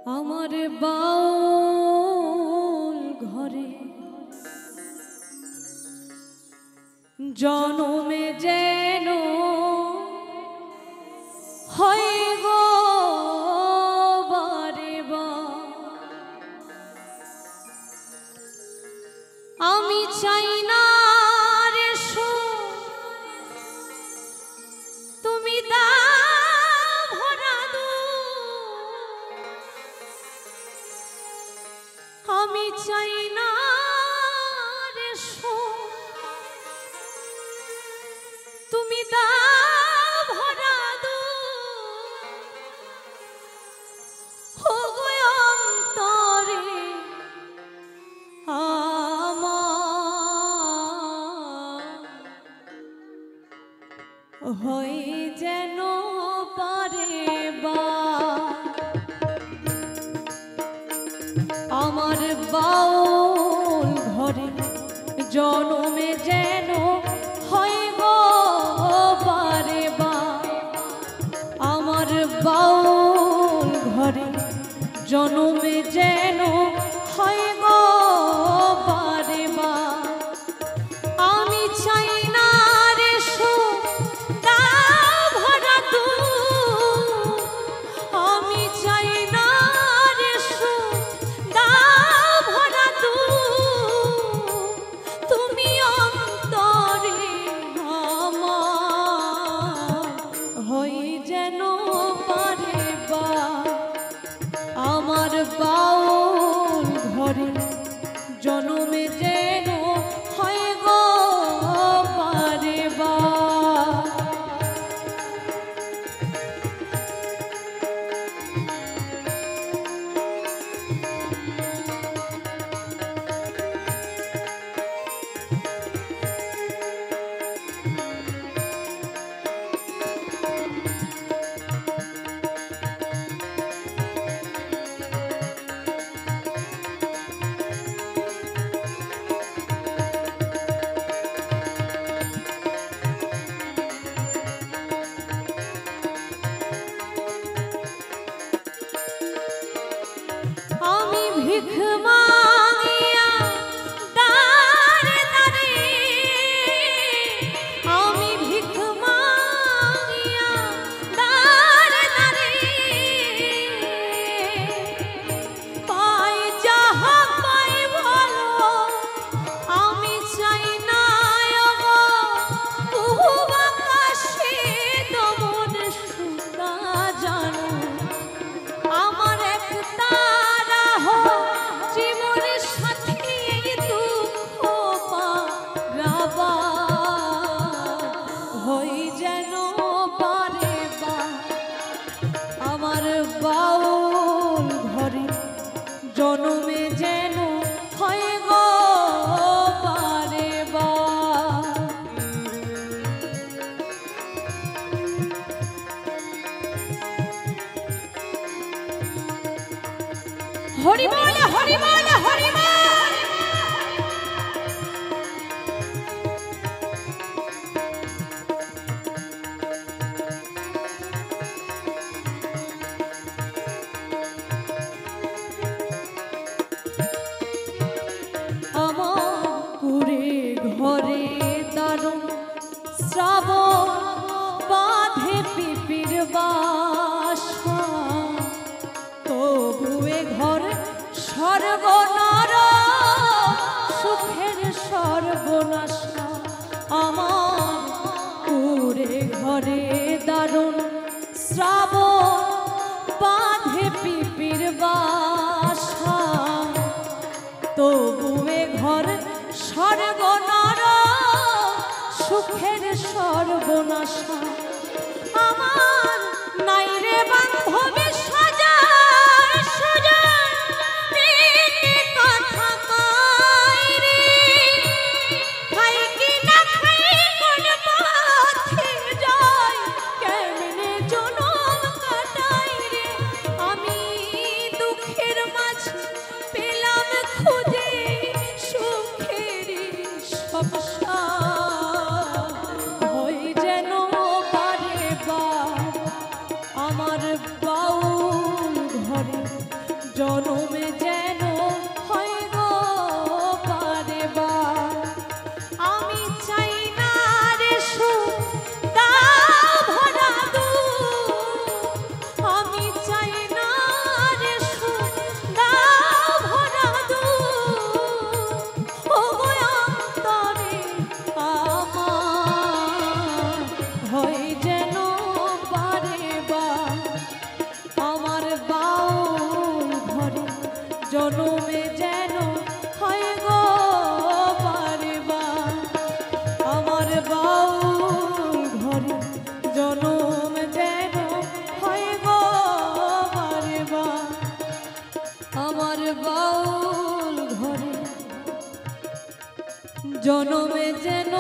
আমার বাউল ঘরে জনমে যেন হয় গো বারে বার। আমি চাই না রে তুমি ভরা দু, আমি চাই না রে তুমি ভরা দু, অন্তরে হয় যেন পারে বা আমার বাউল ঘরে জনমে যেন হয় গো পারে বা আমার বাউল ঘরে জনমে যেন হয় গো পারে বা। আমি চাই না রে ভরা দু, আমি চাই না রে ভরা দু, তুমি অন্তরে আমার হই যেন পারে বা আমার বাউল ঘরে জনমে যেন হয় গো পারে বা। আমি ভিখ মাগিয়া দাঁড়ে দাঁড়ে, আমি ভিখ মাগিয়া দাঁড়ে দাঁড়ে, পাই যাহা পাই ভালো, আমি চাই না আকাশে দমন সুতা জানো, আমার এক তারা জীবনের সাথে দুঃখ পারাবা হই যেন পারে বা আমার বাউল ঘরে জনমে যেন হয় গো পারে বা। হরি বল হরি বল হরি বল। আমার কুড়ে ঘরে দারুণ শ্রাবণ বাঁধে পিপির বাসা, তবুয়ে ঘর সর্বনার সুখের সর্বনাশা। আমার কুড়ে ঘরে দারুণ শ্রাবণ বাঁধে পিপির বাসা, তবুয়ে ঘর সর্বনার সুখের সর্বনাশা। আমার নাই রে বান্ধবী হই যেন পারে বা আমার বাউ জনমে যেন হয় গো বারে বার। আমি চাই না রে সুখ দাও ভরা দুঃখ, আমি চাই না রে সুখ দাও ভরা দুঃখ, ও গো অন্তরে আমার হয় যেন বারে বার। আমার বাউল ঘরে জনমে যেন হয় গো বারে বার। আমার বাউল ঘরে জনম যেন হয় গো বারে বার। আমার বাউল ঘরে জনমে যেন